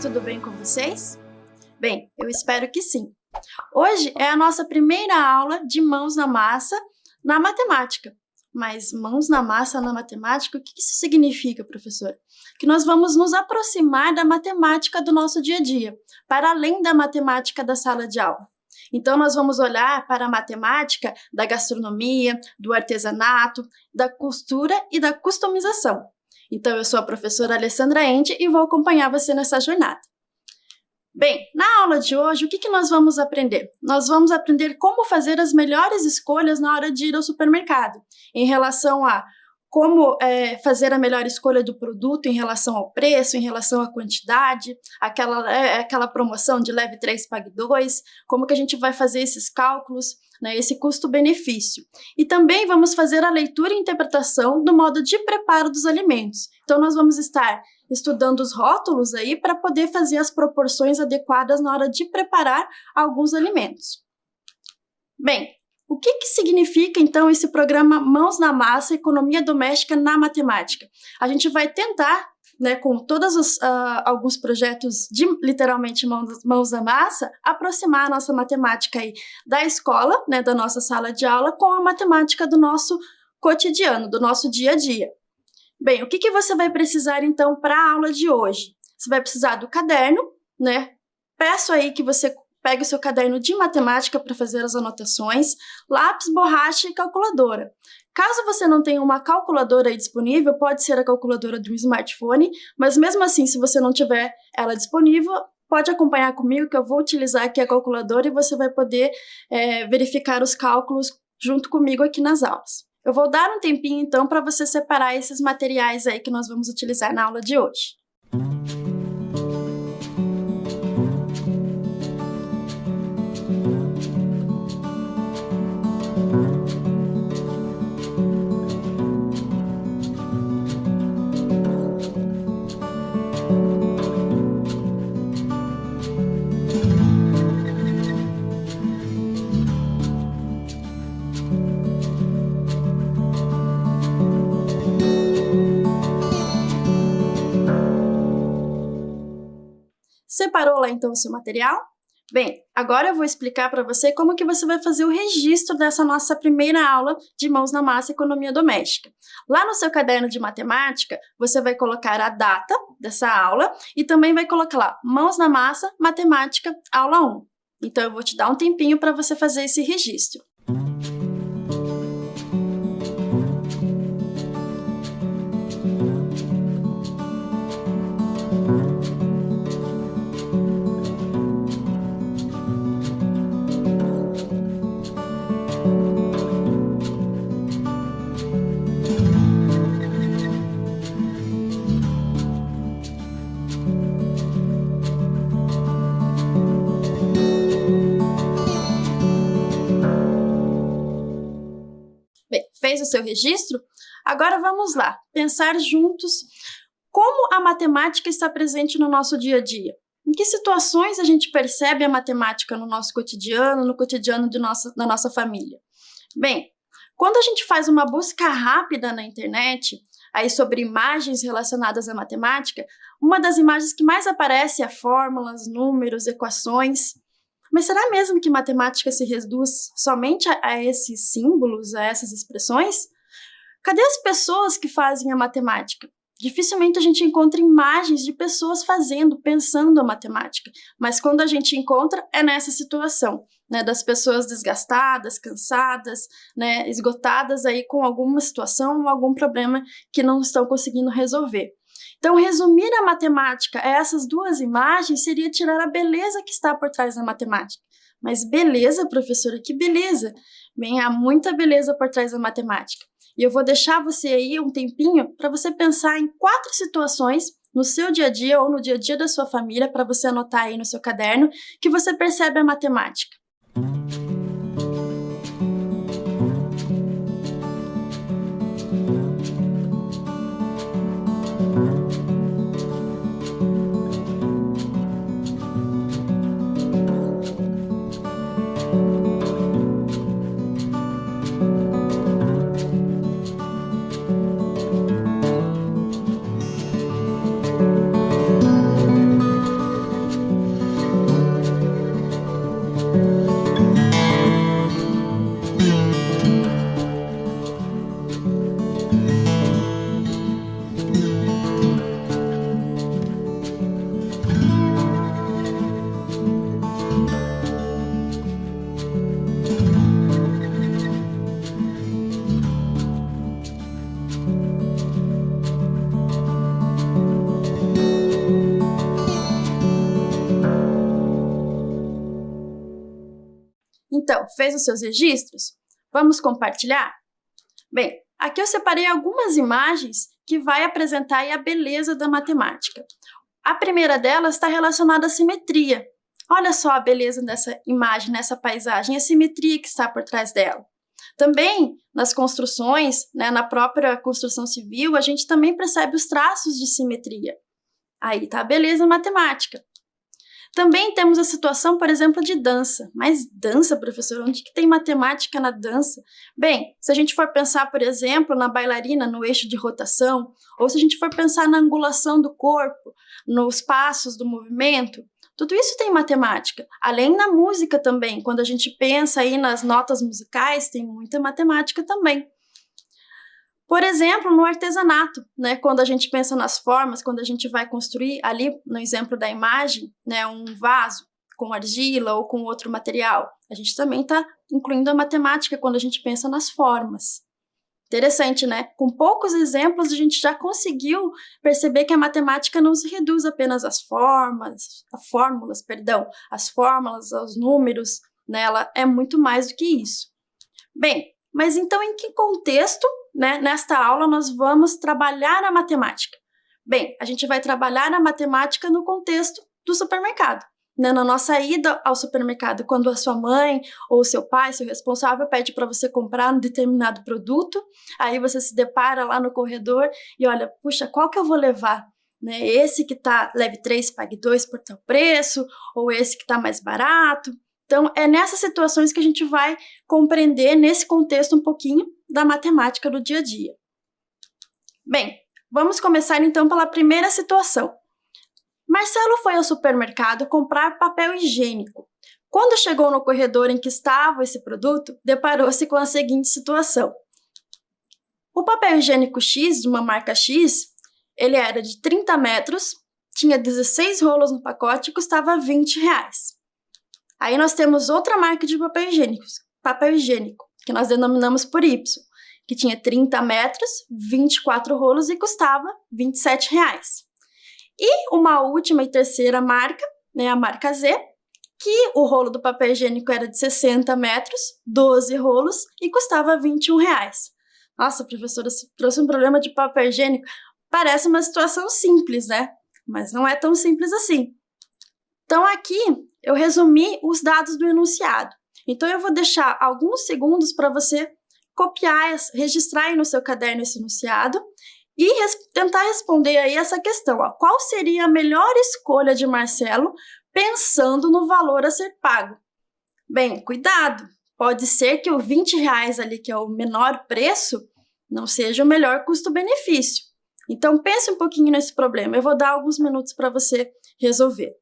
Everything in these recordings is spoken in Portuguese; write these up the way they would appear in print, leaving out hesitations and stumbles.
tudo bem com vocês? Bem, eu espero que sim. Hoje é a nossa primeira aula de mãos na massa na matemática. Mas mãos na massa na matemática, o que isso significa, professora? Que nós vamos nos aproximar da matemática do nosso dia a dia, para além da matemática da sala de aula. Então, nós vamos olhar para a matemática da gastronomia, do artesanato, da costura e da customização. Então, eu sou a professora Alessandra Ende e vou acompanhar você nessa jornada. Bem, na aula de hoje, o que nós vamos aprender? Nós vamos aprender como fazer as melhores escolhas na hora de ir ao supermercado, em relação a como fazer a melhor escolha do produto em relação ao preço, em relação à quantidade, aquela promoção de leve 3, pague 2, como que a gente vai fazer esses cálculos, né, esse custo-benefício. E também vamos fazer a leitura e interpretação do modo de preparo dos alimentos. Então, nós vamos estar estudando os rótulos aí para poder fazer as proporções adequadas na hora de preparar alguns alimentos. Bem, o que significa, então, esse programa Mãos na Massa, Economia Doméstica na Matemática? A gente vai tentar, né, com todos alguns projetos de, literalmente, mãos na massa, aproximar a nossa matemática aí da escola, né, da nossa sala de aula, com a matemática do nosso cotidiano, do nosso dia a dia. Bem, o que você vai precisar, então, para a aula de hoje? Você vai precisar do caderno, né? Peço aí que você pegue o seu caderno de matemática para fazer as anotações, lápis, borracha e calculadora. Caso você não tenha uma calculadora aí disponível, pode ser a calculadora do smartphone, mas mesmo assim, se você não tiver ela disponível, pode acompanhar comigo que eu vou utilizar aqui a calculadora e você vai poder verificar os cálculos junto comigo aqui nas aulas. Eu vou dar um tempinho, então, para você separar esses materiais aí que nós vamos utilizar na aula de hoje. Separou lá então o seu material? Bem, agora eu vou explicar para você como que você vai fazer o registro dessa nossa primeira aula de Mãos na Massa Economia Doméstica. Lá no seu caderno de matemática, você vai colocar a data dessa aula e também vai colocar lá Mãos na Massa Matemática Aula 1. Então eu vou te dar um tempinho para você fazer esse registro. Bem, fez o seu registro? Agora vamos lá, pensar juntos como a matemática está presente no nosso dia a dia. Em que situações a gente percebe a matemática no nosso cotidiano, no cotidiano da nossa família? Bem, quando a gente faz uma busca rápida na internet, aí sobre imagens relacionadas à matemática, uma das imagens que mais aparece é fórmulas, números, equações. Mas será mesmo que matemática se reduz somente a esses símbolos, a essas expressões? Cadê as pessoas que fazem a matemática? Dificilmente a gente encontra imagens de pessoas fazendo, pensando a matemática, mas quando a gente encontra é nessa situação, né, das pessoas desgastadas, cansadas, né, esgotadas aí com alguma situação ou algum problema que não estão conseguindo resolver. Então, resumir a matemática a essas duas imagens seria tirar a beleza que está por trás da matemática. Mas beleza, professora, que beleza! Bem, há muita beleza por trás da matemática. E eu vou deixar você aí um tempinho para você pensar em 4 situações no seu dia a dia ou no dia a dia da sua família, para você anotar aí no seu caderno, que você percebe a matemática. Então, fez os seus registros? Vamos compartilhar? Bem, aqui eu separei algumas imagens que vai apresentar aí a beleza da matemática. A primeira delas está relacionada à simetria. Olha só a beleza dessa imagem, nessa paisagem, a simetria que está por trás dela. Também, nas construções, né, na própria construção civil, a gente também percebe os traços de simetria. Aí está a beleza matemática. Também temos a situação, por exemplo, de dança. Mas dança, professor, onde que tem matemática na dança? Bem, se a gente for pensar, por exemplo, na bailarina, no eixo de rotação, ou se a gente for pensar na angulação do corpo, nos passos do movimento, tudo isso tem matemática. Além na música também, quando a gente pensa aí nas notas musicais, tem muita matemática também. Por exemplo, no artesanato, né, quando a gente pensa nas formas, quando a gente vai construir ali, no exemplo da imagem, né, um vaso com argila ou com outro material, a gente também está incluindo a matemática quando a gente pensa nas formas. Interessante, né? Com poucos exemplos, a gente já conseguiu perceber que a matemática não se reduz apenas às fórmulas, aos números, né? Ela é muito mais do que isso. Bem, mas então em que contexto, né, nesta aula nós vamos trabalhar a matemática? Bem, a gente vai trabalhar a matemática no contexto do supermercado. Né, na nossa ida ao supermercado, quando a sua mãe ou o seu pai, seu responsável, pede para você comprar um determinado produto, aí você se depara lá no corredor e olha, puxa, qual que eu vou levar? Né, esse que tá, leve 3, pague 2 por tal preço, ou esse que tá mais barato. Então, é nessas situações que a gente vai compreender, nesse contexto, um pouquinho da matemática do dia a dia. Bem, vamos começar então pela primeira situação. Marcelo foi ao supermercado comprar papel higiênico. Quando chegou no corredor em que estava esse produto, deparou-se com a seguinte situação. O papel higiênico X, de uma marca X, ele era de 30 metros, tinha 16 rolos no pacote e custava R$20. Aí nós temos outra marca de papel higiênico, que nós denominamos por Y, que tinha 30 metros, 24 rolos e custava R$27. E uma última e terceira marca, né, a marca Z, que o rolo do papel higiênico era de 60 metros, 12 rolos e custava R$21. Nossa, professora, você trouxe um problema de papel higiênico. Parece uma situação simples, né? Mas não é tão simples assim. Então aqui eu resumi os dados do enunciado. Então eu vou deixar alguns segundos para você copiar, registrar aí no seu caderno esse enunciado e tentar responder aí essa questão. Ó. Qual seria a melhor escolha de Marcelo pensando no valor a ser pago? Bem, cuidado! Pode ser que o R$20 ali, que é o menor preço, não seja o melhor custo-benefício. Então pense um pouquinho nesse problema. Eu vou dar alguns minutos para você resolver.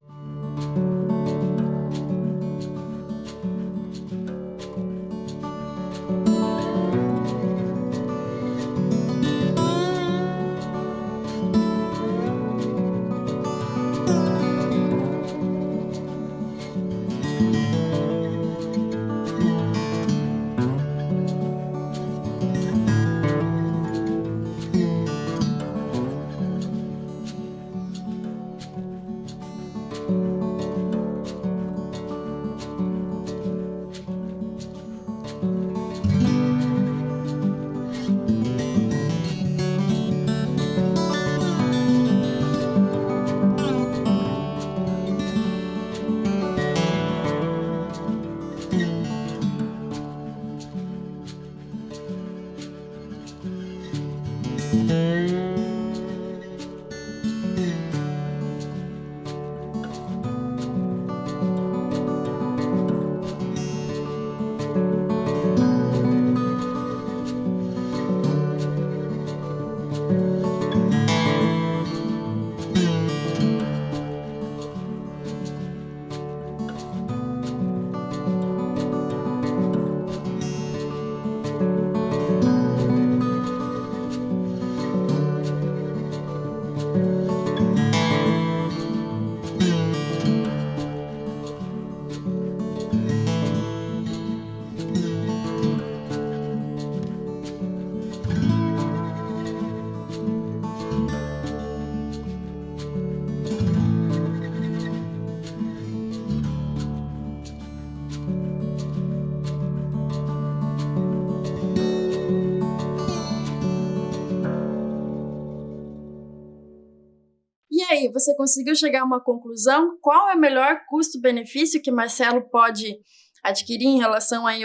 aí, você conseguiu chegar a uma conclusão? Qual é o melhor custo-benefício que Marcelo pode adquirir em relação aí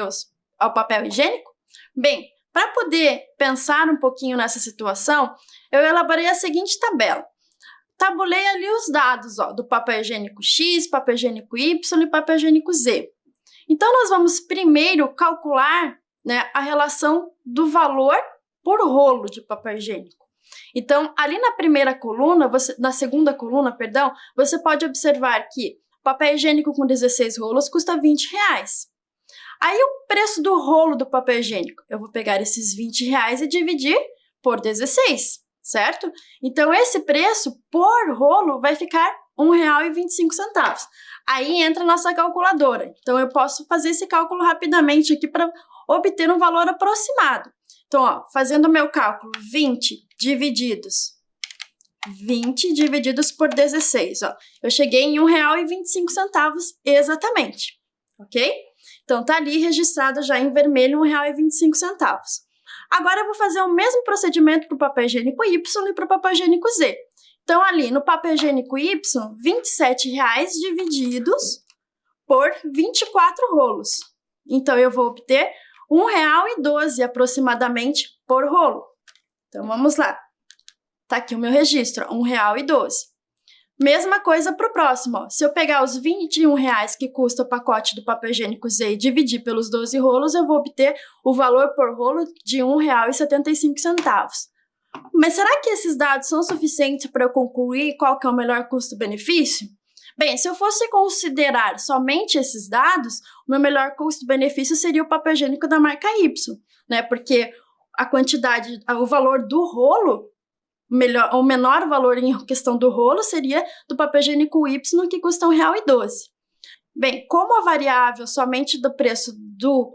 ao papel higiênico? Bem, para poder pensar um pouquinho nessa situação, eu elaborei a seguinte tabela. Tabulei ali os dados do papel higiênico X, papel higiênico Y e papel higiênico Z. Então, nós vamos primeiro calcular, né, a relação do valor por rolo de papel higiênico. Então, ali na segunda coluna, você pode observar que papel higiênico com 16 rolos custa R$20. Aí, o preço do rolo do papel higiênico, eu vou pegar esses R$20 e dividir por 16, certo? Então, esse preço por rolo vai ficar R$1,25. Aí entra a nossa calculadora. Então, eu posso fazer esse cálculo rapidamente aqui para obter um valor aproximado. Então, fazendo o meu cálculo, 20 divididos por 16, eu cheguei em R$1,25 exatamente, ok? Então, tá ali registrado já em vermelho R$1,25. Agora, eu vou fazer o mesmo procedimento para o papel higiênico Y e para o papel higiênico Z. Então, ali no papel higiênico Y, R$27 divididos por 24 rolos. Então, eu vou obter R$1,12 aproximadamente por rolo. Então, vamos lá. Tá aqui o meu registro, R$1,12. Mesma coisa para o próximo. Se eu pegar os R$21 que custa o pacote do papel higiênico Z e dividir pelos 12 rolos, eu vou obter o valor por rolo de R$1,75. Mas será que esses dados são suficientes para eu concluir qual que é o melhor custo-benefício? Bem, se eu fosse considerar somente esses dados, o meu melhor custo-benefício seria o papel higiênico da marca Y, né? Porque o valor do rolo, o menor valor em questão do rolo seria do papel higiênico Y, que custa R$1,12. Bem, como a variável somente do preço do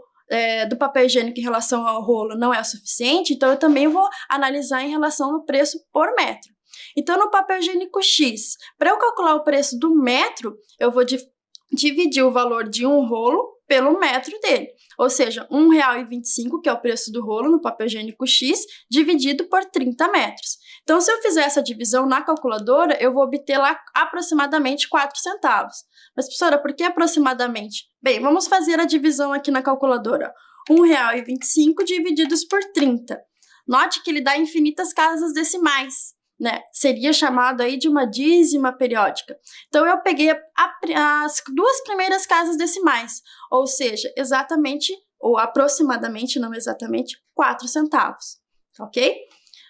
papel higiênico em relação ao rolo não é o suficiente, então eu também vou analisar em relação ao preço por metro. Então, no papel higiênico X, para eu calcular o preço do metro, eu vou dividir o valor de um rolo pelo metro dele. Ou seja, R$1,25, que é o preço do rolo no papel higiênico X, dividido por 30 metros. Então, se eu fizer essa divisão na calculadora, eu vou obter lá aproximadamente 4 centavos. Mas, professora, por que aproximadamente? Bem, vamos fazer a divisão aqui na calculadora. R$1,25 divididos por 30. Note que ele dá infinitas casas decimais, né? Seria chamado aí de uma dízima periódica. Então, eu peguei as duas primeiras casas decimais, ou seja, exatamente, ou aproximadamente, não exatamente, 4 centavos, ok?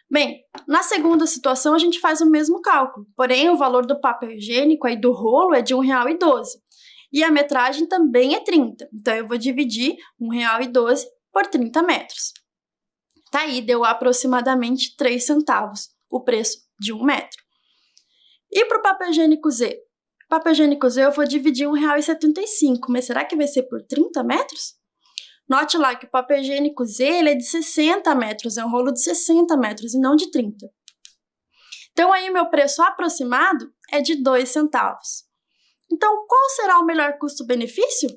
Bem, na segunda situação, a gente faz o mesmo cálculo, porém, o valor do papel higiênico aí do rolo é de R$1,12, e a metragem também é 30, então eu vou dividir R$1,12 por 30 metros. Tá aí, deu aproximadamente 3 centavos o preço de 1 metro. E para o papel higiênico Z? O papel higiênico Z eu vou dividir R$1,75, mas será que vai ser por 30 metros? Note lá que o papel higiênico Z ele é de 60 metros, é um rolo de 60 metros e não de 30. Então, aí o meu preço aproximado é de 2 centavos. Então, qual será o melhor custo-benefício?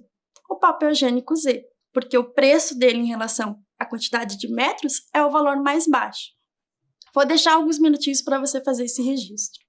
O papel higiênico Z, porque o preço dele em relação à quantidade de metros é o valor mais baixo. Vou deixar alguns minutinhos para você fazer esse registro.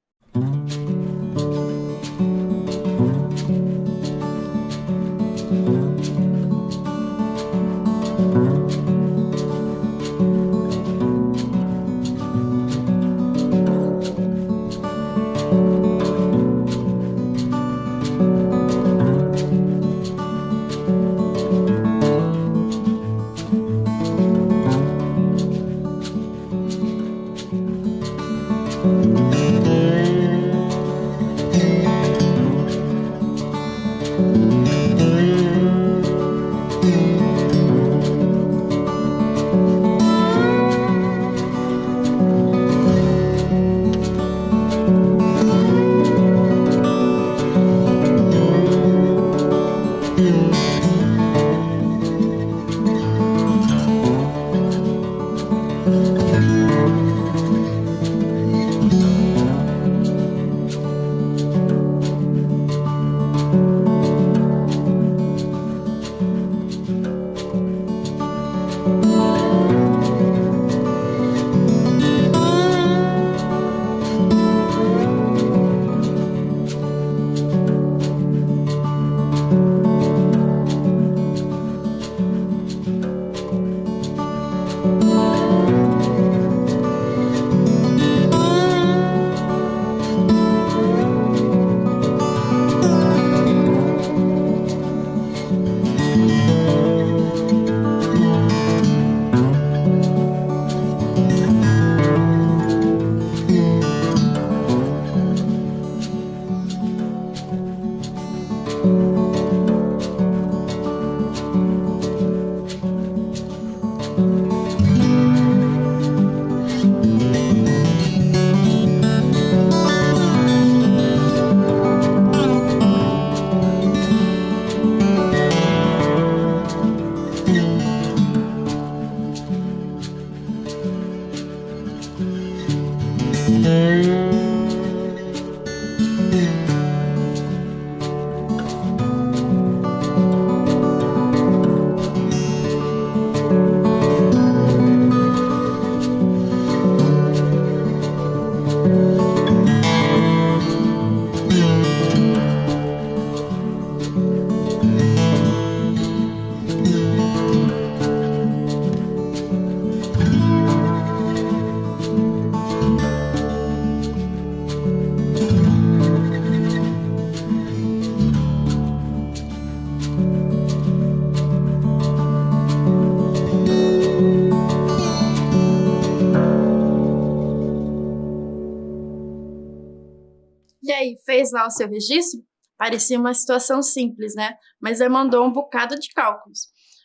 E aí, fez lá o seu registro? Parecia uma situação simples, né? Mas demandou um bocado de cálculos.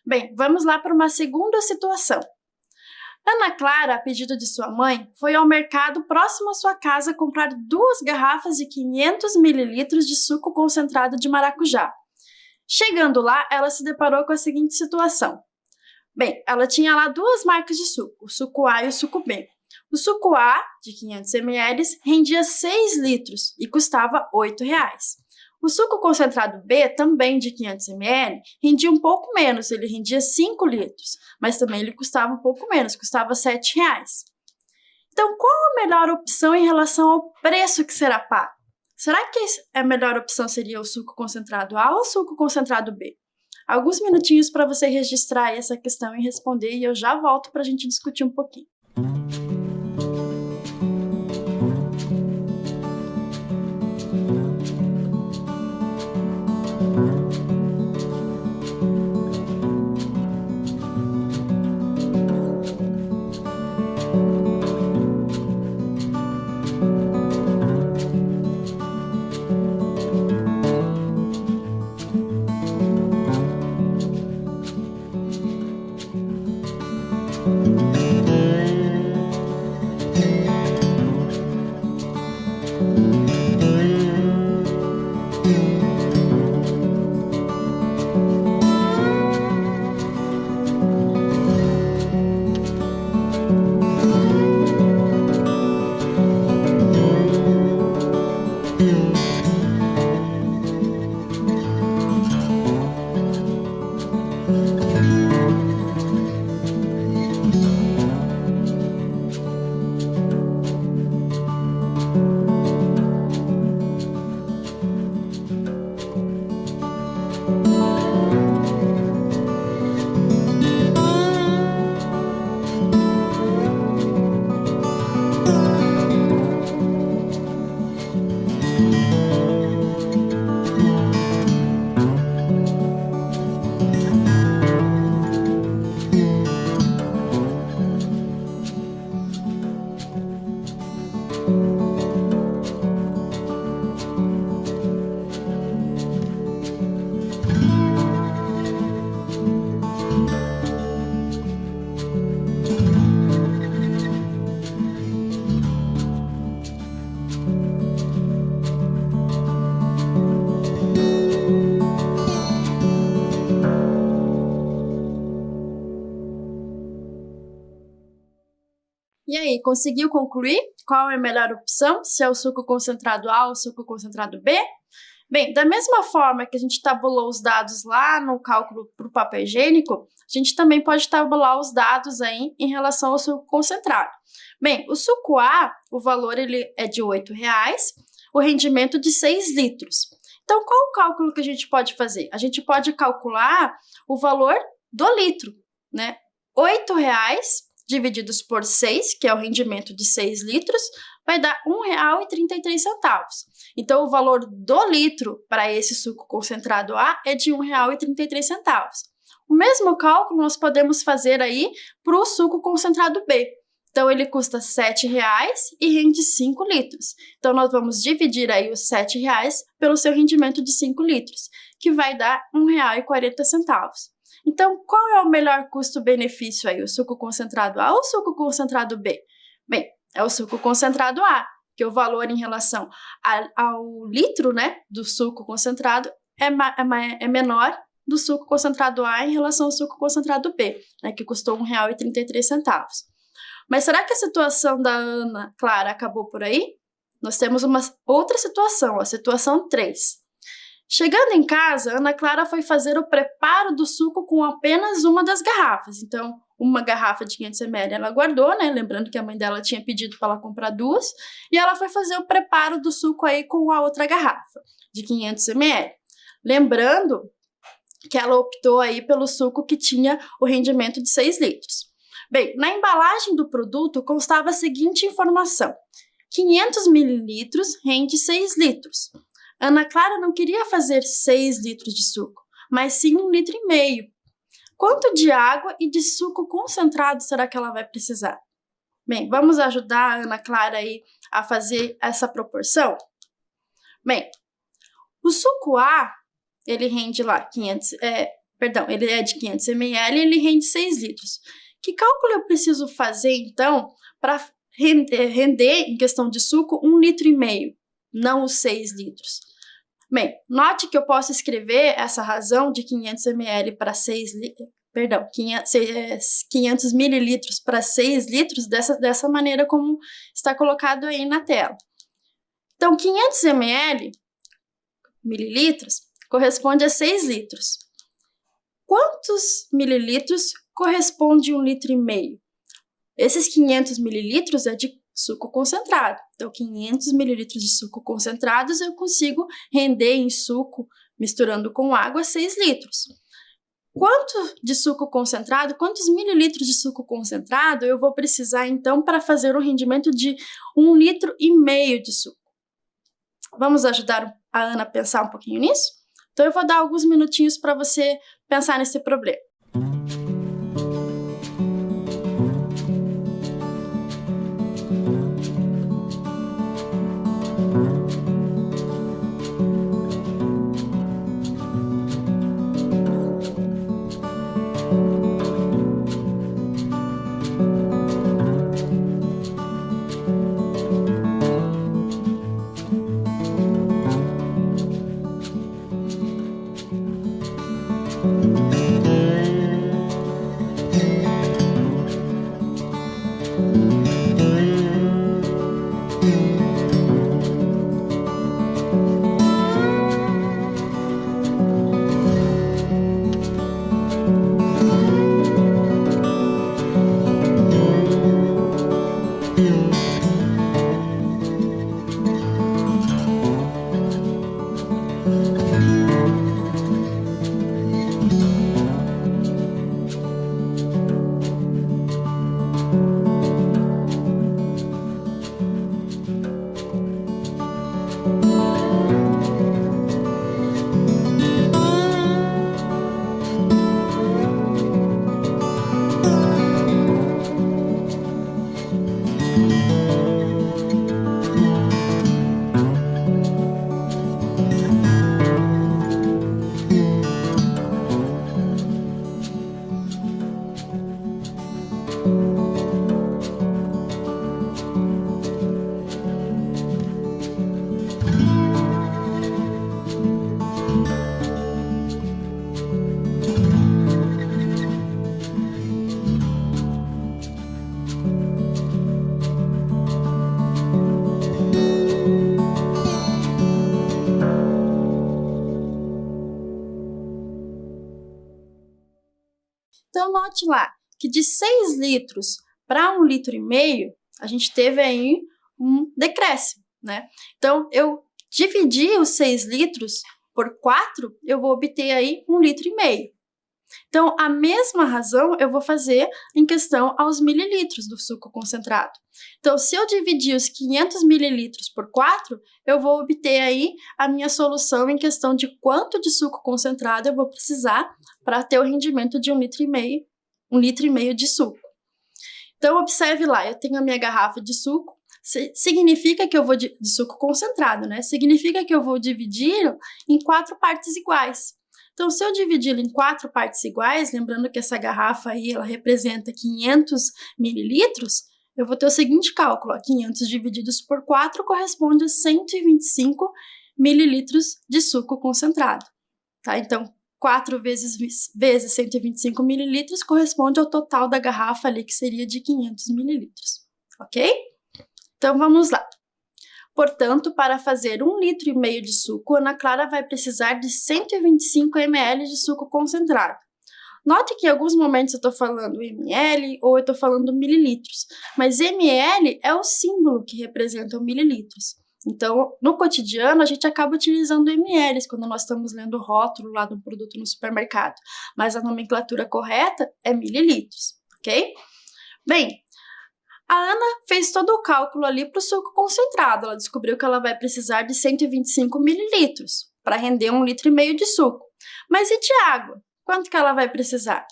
Bem, vamos lá para uma segunda situação. Ana Clara, a pedido de sua mãe, foi ao mercado próximo à sua casa comprar 2 garrafas de 500 mililitros de suco concentrado de maracujá. Chegando lá, ela se deparou com a seguinte situação. Bem, ela tinha lá 2 marcas de suco, o suco A e o suco B. O suco A, de 500 ml, rendia 6 litros e custava R$ 8. O suco concentrado B, também de 500 ml, rendia um pouco menos, ele rendia 5 litros, mas também ele custava um pouco menos, custava R$ 7. Então, qual a melhor opção em relação ao preço que será pago? Será que a melhor opção seria o suco concentrado A ou o suco concentrado B? Alguns minutinhos para você registrar essa questão e responder, e eu já volto para a gente discutir um pouquinho. E aí, conseguiu concluir qual é a melhor opção? Se é o suco concentrado A ou o suco concentrado B? Bem, da mesma forma que a gente tabulou os dados lá no cálculo para o papel higiênico, a gente também pode tabular os dados aí em relação ao suco concentrado. Bem, o suco A, o valor ele é de R$ 8, o rendimento de 6 litros. Então, qual o cálculo que a gente pode fazer? A gente pode calcular o valor do litro, né? R$ 8,00 divididos por 6, que é o rendimento de 6 litros, vai dar R$ 1,33. Então, o valor do litro para esse suco concentrado A é de R$ 1,33. O mesmo cálculo nós podemos fazer aí para o suco concentrado B. Então, ele custa R$ 7,00 e rende 5 litros. Então, nós vamos dividir aí os R$ 7,00 pelo seu rendimento de 5 litros, que vai dar R$ 1,40. Então, qual é o melhor custo-benefício aí? O suco concentrado A ou o suco concentrado B? Bem, é o suco concentrado A, que o valor em relação ao litro, né, do suco concentrado é menor do suco concentrado A em relação ao suco concentrado B, né, que custou R$ 1,33. Mas será que a situação da Ana Clara acabou por aí? Nós temos uma outra situação, a situação 3. Chegando em casa, Ana Clara foi fazer o preparo do suco com apenas uma das garrafas. Então, uma garrafa de 500 ml ela guardou, né? Lembrando que a mãe dela tinha pedido para ela comprar 2. E ela foi fazer o preparo do suco aí com a outra garrafa de 500 ml. Lembrando que ela optou aí pelo suco que tinha o rendimento de 6 litros. Bem, na embalagem do produto constava a seguinte informação: 500 mililitros rende 6 litros. Ana Clara não queria fazer 6 litros de suco, mas sim 1,5 litro. Quanto de água e de suco concentrado será que ela vai precisar? Bem, vamos ajudar a Ana Clara aí a fazer essa proporção? Bem, o suco A, ele rende lá ele é de 500 ml e ele rende 6 litros. Que cálculo eu preciso fazer, então, para render, em questão de suco, 1,5 litro, não os 6 litros? Bem, note que eu posso escrever essa razão de 500 ml para 500 mililitros para 6 litros dessa maneira como está colocado aí na tela. Então, 500 mililitros corresponde a 6 litros. Quantos mililitros corresponde a 1,5 litro? Esses 500 mililitros é de suco concentrado. Então, 500 mililitros de suco concentrados eu consigo render em suco, misturando com água, 6 litros. Quanto de suco concentrado, quantos mililitros de suco concentrado eu vou precisar, então, para fazer um rendimento de 1,5 litro de suco? Vamos ajudar a Ana a pensar um pouquinho nisso? Então, eu vou dar alguns minutinhos para você pensar nesse problema. Então, note lá que de 6 litros para 1,5 litro, a gente teve aí um decréscimo, né? Então, eu dividi os 6 litros por 4, eu vou obter aí 1,5 litro. Então, a mesma razão eu vou fazer em questão aos mililitros do suco concentrado. Então, se eu dividir os 500 mililitros por 4, eu vou obter aí a minha solução em questão de quanto de suco concentrado eu vou precisar para ter o rendimento de 1,5 litro de suco. Então, observe lá, eu tenho a minha garrafa de suco, significa que eu vou de suco concentrado, né? Significa que eu vou dividir em 4 partes iguais. Então, se eu dividi-lo em 4 partes iguais, lembrando que essa garrafa aí, ela representa 500 mililitros, eu vou ter o seguinte cálculo, ó, 500 divididos por 4 corresponde a 125 mililitros de suco concentrado, tá? Então, 4 vezes 125 mililitros corresponde ao total da garrafa ali, que seria de 500 mililitros, ok? Então, vamos lá. Portanto, para fazer 1,5 litro de suco, Ana Clara vai precisar de 125 ml de suco concentrado. Note que em alguns momentos eu estou falando ml ou eu estou falando mililitros, mas ml é o símbolo que representa o mililitros. Então, no cotidiano, a gente acaba utilizando ml quando nós estamos lendo o rótulo lá do produto no supermercado, mas a nomenclatura correta é mililitros, ok? Bem, a Ana fez todo o cálculo ali para o suco concentrado. Ela descobriu que ela vai precisar de 125 mililitros para render 1,5 litro de suco. Mas e de água? Quanto que ela vai precisar?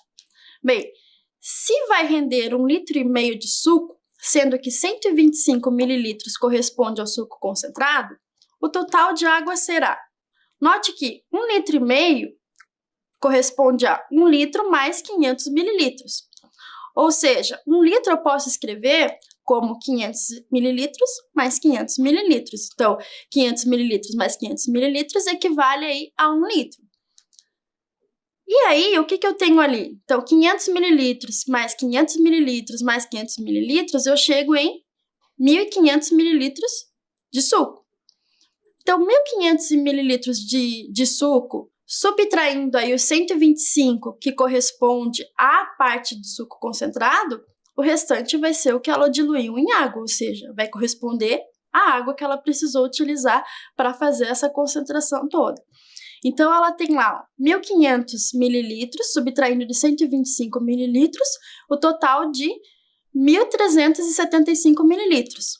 Bem, se vai render 1,5 litro de suco, sendo que 125 mililitros corresponde ao suco concentrado, o total de água será... Note que 1,5 litro corresponde a 1 litro mais 500 mililitros. Ou seja, 1 litro eu posso escrever como 500 mililitros mais 500 mililitros. Então, 500 mililitros mais 500 mililitros equivale aí a 1 litro. E aí, o que eu tenho ali? Então, 500 mililitros mais 500 mililitros mais 500 mililitros, eu chego em 1.500 mililitros de suco. Então, 1.500 mililitros de suco, subtraindo aí os 125, que corresponde à parte do suco concentrado, o restante vai ser o que ela diluiu em água, ou seja, vai corresponder à água que ela precisou utilizar para fazer essa concentração toda. Então, ela tem lá 1.500 mililitros, subtraindo de 125 mililitros, o total de 1.375 mililitros.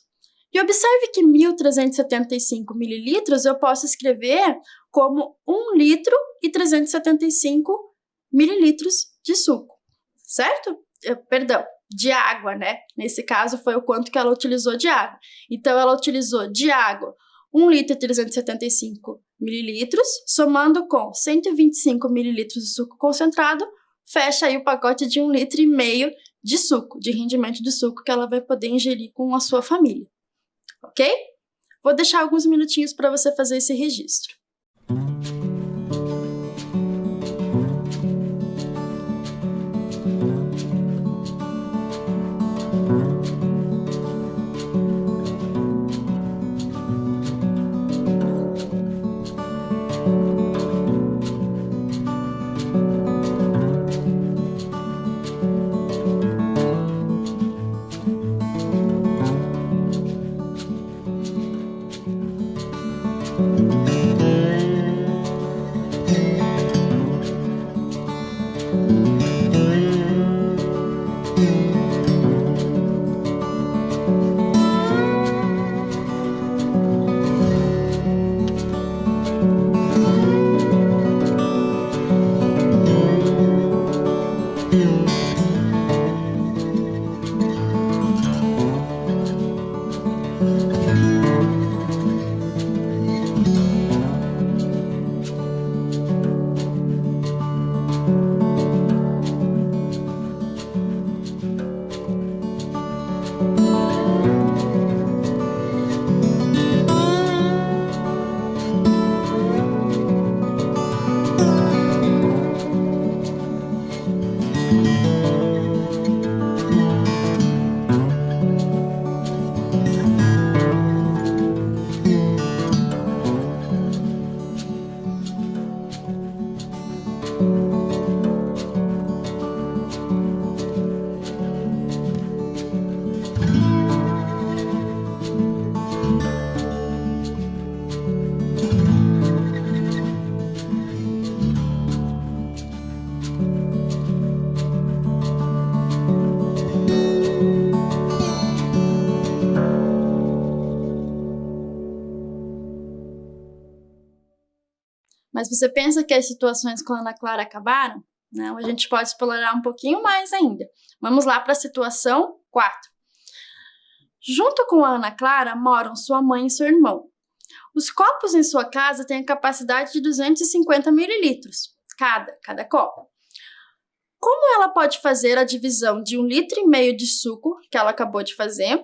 E observe que 1.375 mililitros eu posso escrever como 1 litro e 375 mililitros de suco, certo? Perdão, de água, né? Nesse caso foi o quanto que ela utilizou de água. Então, ela utilizou de água 1 litro e 375 mililitros, somando com 125 mililitros de suco concentrado, fecha aí o pacote de 1,5 litro de suco, de rendimento de suco que ela vai poder ingerir com a sua família, ok? Vou deixar alguns minutinhos para você fazer esse registro. Mas você pensa que as situações com a Ana Clara acabaram? Não, a gente pode explorar um pouquinho mais ainda. Vamos lá para a situação 4. Junto com a Ana Clara moram sua mãe e seu irmão. Os copos em sua casa têm a capacidade de 250 mililitros, cada copo. Como ela pode fazer a divisão de 1,5 litro de suco, que ela acabou de fazer,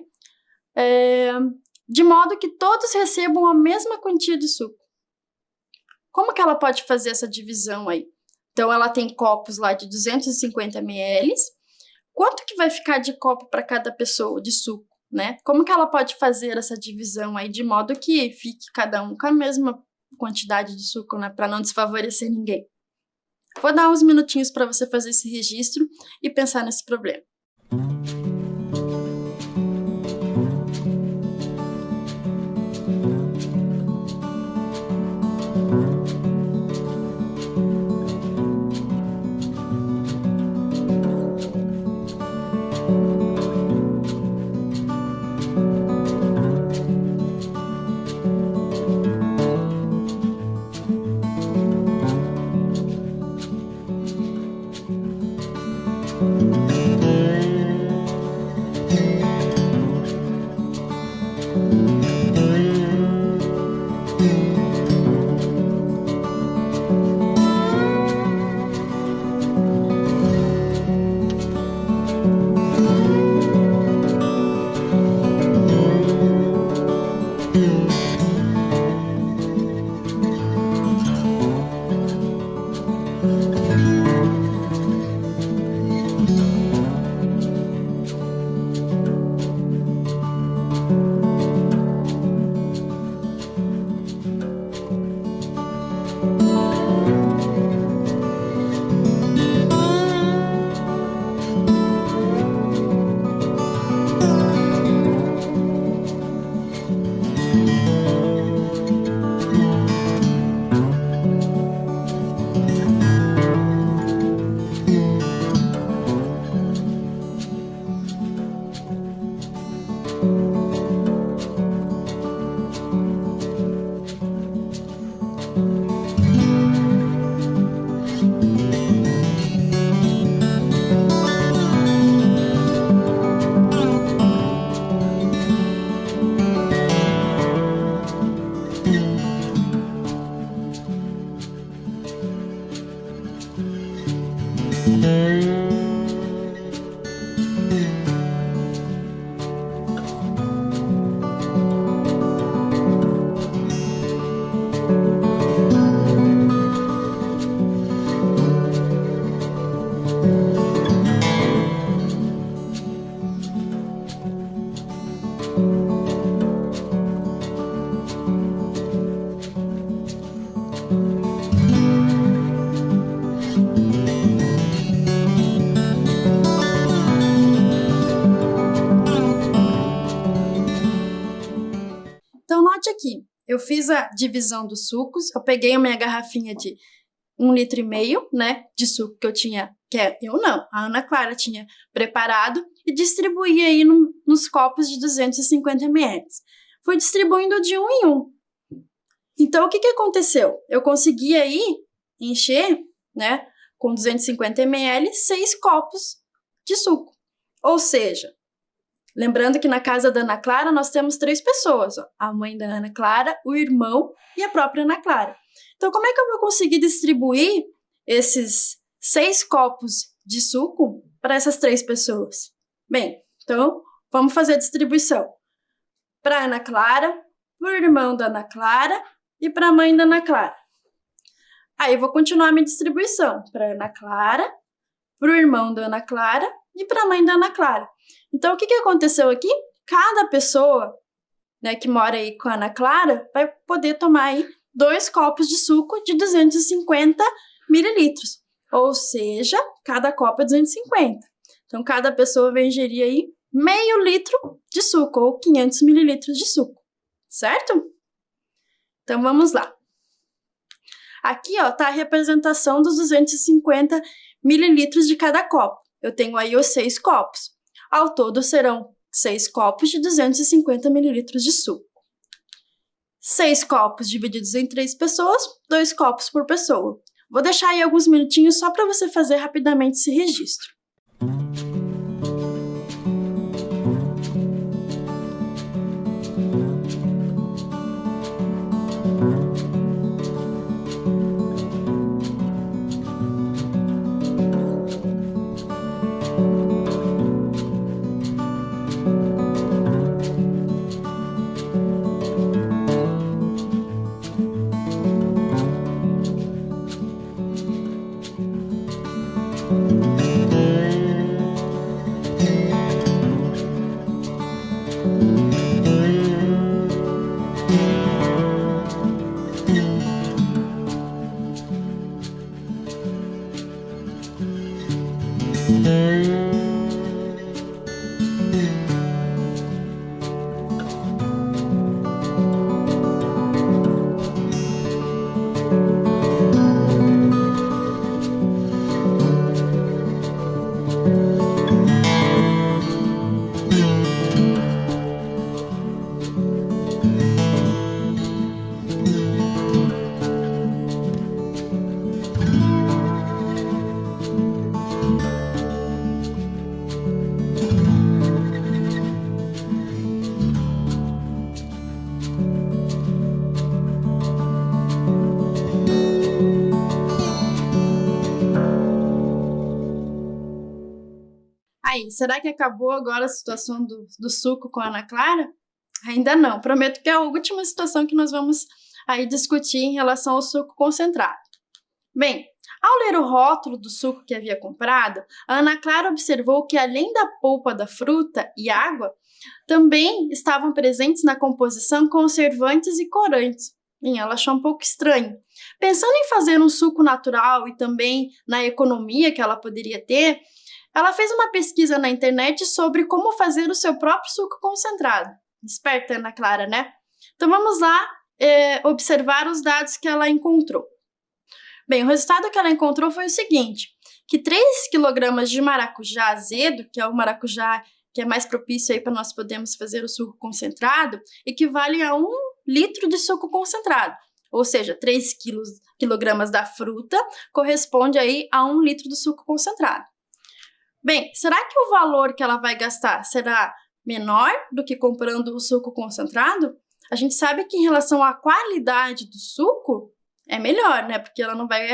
de modo que todos recebam a mesma quantia de suco? Como que ela pode fazer essa divisão aí? Então, ela tem copos lá de 250 ml. Quanto que vai ficar de copo para cada pessoa de suco, né? Como que ela pode fazer essa divisão aí de modo que fique cada um com a mesma quantidade de suco, né? Para não desfavorecer ninguém. Vou dar uns minutinhos para você fazer esse registro e pensar nesse problema. Então, note aqui, eu fiz a divisão dos sucos, eu peguei a minha garrafinha de 1,5 litro, né, de suco que eu tinha, a Ana Clara tinha preparado e distribuí aí nos copos de 250 ml. Fui distribuindo de um em um. Então, o que aconteceu? Eu consegui aí encher, né, com 250 ml, 6 copos de suco. Ou seja, lembrando que na casa da Ana Clara nós temos 3 pessoas, ó, a mãe da Ana Clara, o irmão e a própria Ana Clara. Então, como é que eu vou conseguir distribuir esses 6 copos de suco para essas 3 pessoas? Bem, então vamos fazer a distribuição para a Ana Clara, para o irmão da Ana Clara e para a mãe da Ana Clara. Aí eu vou continuar a minha distribuição para a Ana Clara, para o irmão da Ana Clara e para a mãe da Ana Clara. Então, o que aconteceu aqui? Cada pessoa, né, que mora aí com a Ana Clara vai poder tomar aí 2 copos de suco de 250 mililitros. Ou seja, cada copo é 250. Então, cada pessoa vai ingerir aí meio litro de suco, ou 500 mililitros de suco. Certo? Então, vamos lá. Aqui, ó, tá a representação dos 250 mililitros de cada copo. Eu tenho aí os 6 copos. Ao todo, serão 6 copos de 250 mililitros de suco. 6 copos divididos em 3 pessoas, 2 copos por pessoa. Vou deixar aí alguns minutinhos só para você fazer rapidamente esse registro. aí, será que acabou agora a situação do suco com a Ana Clara? Ainda não, prometo que é a última situação que nós vamos aí discutir em relação ao suco concentrado. Bem, ao ler o rótulo do suco que havia comprado, a Ana Clara observou que além da polpa da fruta e água, também estavam presentes na composição conservantes e corantes. Ela achou um pouco estranho. Pensando em fazer um suco natural e também na economia que ela poderia ter, ela fez uma pesquisa na internet sobre como fazer o seu próprio suco concentrado. Esperta, Ana Clara, né? Então vamos lá observar os dados que ela encontrou. Bem, o resultado que ela encontrou foi o seguinte, que 3 kg de maracujá azedo, que é o maracujá que é mais propício aí para nós podermos fazer o suco concentrado, equivale a 1 litro de suco concentrado. Ou seja, 3 kg da fruta corresponde aí a 1 litro do suco concentrado. Bem, será que o valor que ela vai gastar será menor do que comprando o suco concentrado? A gente sabe que em relação à qualidade do suco, é melhor, né? Porque ela não vai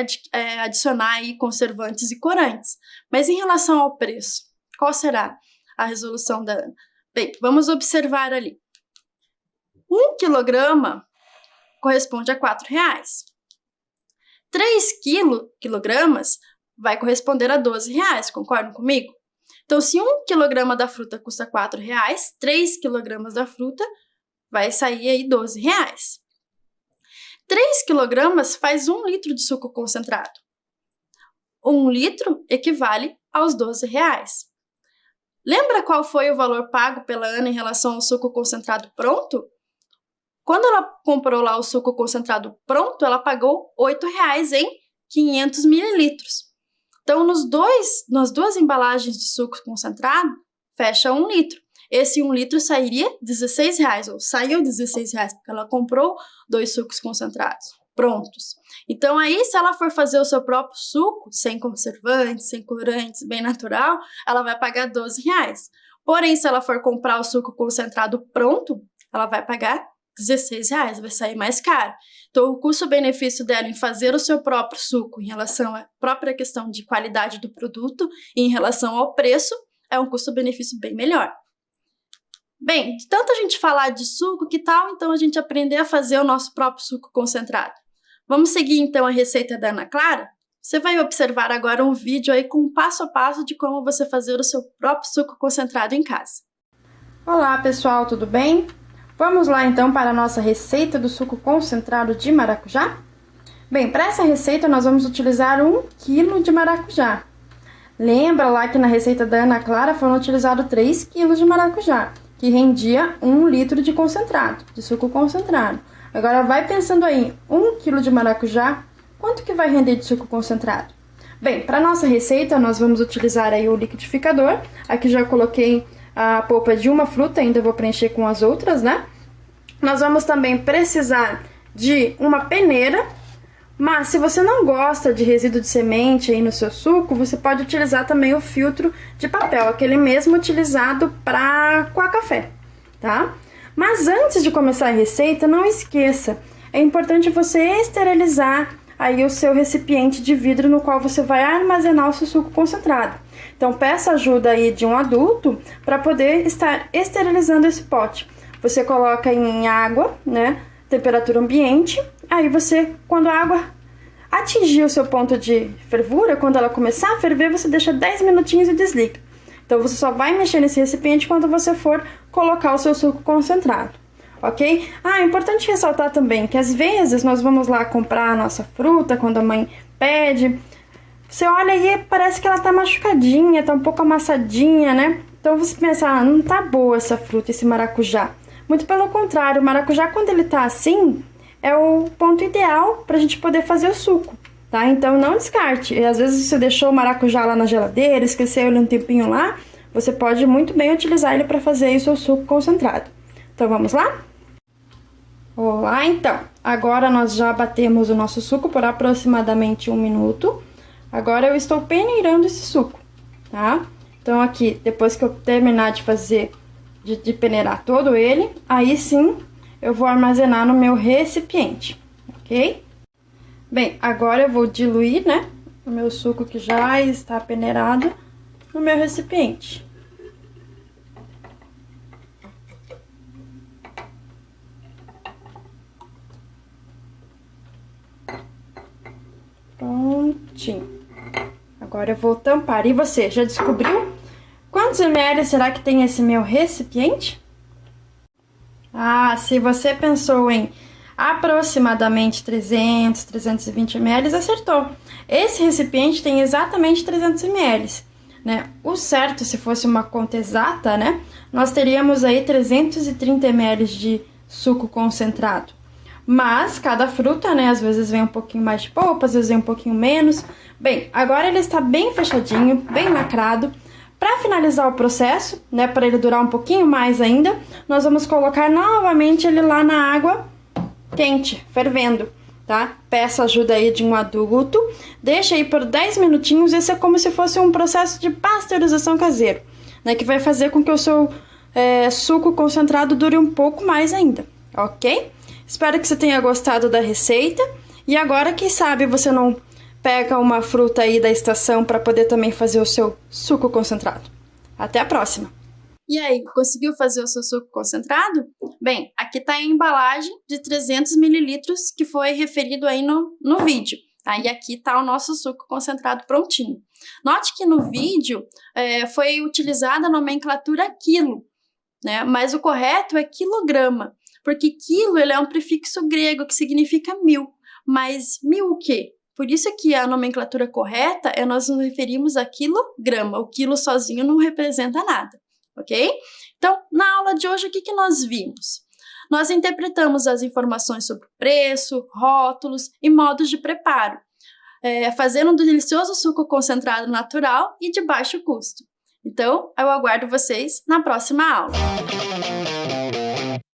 adicionar aí conservantes e corantes. Mas em relação ao preço, qual será a resolução da Ana? Bem, vamos observar ali. 1 quilograma corresponde a R$4. 3 quilogramas vai corresponder a R$12, concordam comigo? Então, se 1 quilograma da fruta custa R$4, 3 quilogramas da fruta vai sair aí R$12. 3 quilogramas faz 1 litro de suco concentrado. 1 litro equivale aos R$12. Lembra qual foi o valor pago pela Ana em relação ao suco concentrado pronto? Quando ela comprou lá o suco concentrado pronto, ela pagou R$8 em 500 mililitros. Então, nas duas embalagens de suco concentrado, fecha 1 litro. Esse 1 litro sairia R$16, ou saiu R$16, porque ela comprou 2 sucos concentrados prontos. Então, aí, se ela for fazer o seu próprio suco, sem conservantes, sem corantes, bem natural, ela vai pagar R$12. Porém, se ela for comprar o suco concentrado pronto, ela vai pagar R$16, vai sair mais caro. Então, o custo-benefício dela em fazer o seu próprio suco em relação à própria questão de qualidade do produto e em relação ao preço, é um custo-benefício bem melhor. Bem, de tanto a gente falar de suco, que tal então a gente aprender a fazer o nosso próprio suco concentrado? Vamos seguir então a receita da Ana Clara? Você vai observar agora um vídeo aí com um passo a passo de como você fazer o seu próprio suco concentrado em casa. Olá pessoal, tudo bem? Vamos lá então para a nossa receita do suco concentrado de maracujá? Bem, para essa receita nós vamos utilizar 1 kg de maracujá. Lembra lá que na receita da Ana Clara foram utilizados 3 kg de maracujá, que rendia 1 litro de concentrado, de suco concentrado. Agora vai pensando aí, 1 kg de maracujá, quanto que vai render de suco concentrado? Bem, para nossa receita nós vamos utilizar aí o liquidificador. Aqui já coloquei a polpa de uma fruta, ainda vou preencher com as outras, né? Nós vamos também precisar de uma peneira, mas se você não gosta de resíduo de semente aí no seu suco, você pode utilizar também o filtro de papel, aquele mesmo utilizado para coar café, tá? Mas antes de começar a receita, não esqueça, é importante você esterilizar aí o seu recipiente de vidro no qual você vai armazenar o seu suco concentrado. Então, peça ajuda aí de um adulto para poder estar esterilizando esse pote. Você coloca em água, né, temperatura ambiente, aí você, quando a água atingir o seu ponto de fervura, quando ela começar a ferver, você deixa 10 minutinhos e desliga. Então, você só vai mexer nesse recipiente quando você for colocar o seu suco concentrado, ok? É importante ressaltar também que às vezes nós vamos lá comprar a nossa fruta quando a mãe pede. Você olha e parece que ela tá machucadinha, tá um pouco amassadinha, né? Então você pensa, não tá boa essa fruta, esse maracujá. Muito pelo contrário, o maracujá quando ele tá assim, é o ponto ideal pra gente poder fazer o suco, tá? Então não descarte. E às vezes você deixou o maracujá lá na geladeira, esqueceu ele um tempinho lá, você pode muito bem utilizar ele para fazer o seu suco concentrado. Então vamos lá? Olá, então. Agora nós já batemos o nosso suco por aproximadamente 1 minuto. Agora eu estou peneirando esse suco, tá? Então aqui, depois que eu terminar de fazer, de peneirar todo ele, aí sim eu vou armazenar no meu recipiente, ok? Bem, agora eu vou diluir, né, o meu suco que já está peneirado no meu recipiente. Prontinho. Agora eu vou tampar. E você, já descobriu quantos ml será que tem esse meu recipiente? Ah, se você pensou em aproximadamente 300, 320 ml, acertou. Esse recipiente tem exatamente 300 ml, né? O certo, se fosse uma conta exata, né? Nós teríamos aí 330 ml de suco concentrado. Mas cada fruta, né, às vezes vem um pouquinho mais de polpa, às vezes vem um pouquinho menos. Bem, agora ele está bem fechadinho, bem lacrado. Para finalizar o processo, né, para ele durar um pouquinho mais ainda, nós vamos colocar novamente ele lá na água quente, fervendo, tá? Peça ajuda aí de um adulto, deixa aí por 10 minutinhos, isso é como se fosse um processo de pasteurização caseiro, né, que vai fazer com que o seu suco concentrado dure um pouco mais ainda, ok? Espero que você tenha gostado da receita. E agora, quem sabe você não pega uma fruta aí da estação para poder também fazer o seu suco concentrado. Até a próxima! E aí, conseguiu fazer o seu suco concentrado? Bem, aqui está a embalagem de 300 ml que foi referido aí no vídeo. Tá? E aqui está o nosso suco concentrado prontinho. Note que no vídeo foi utilizada a nomenclatura quilo, né? Mas o correto é quilograma. Porque quilo ele é um prefixo grego que significa 1000. Mas 1000 o quê? Por isso que a nomenclatura correta nós nos referimos a quilograma. O quilo sozinho não representa nada, ok? Então, na aula de hoje, o que nós vimos? Nós interpretamos as informações sobre preço, rótulos e modos de preparo, fazendo um delicioso suco concentrado natural e de baixo custo. Então, eu aguardo vocês na próxima aula.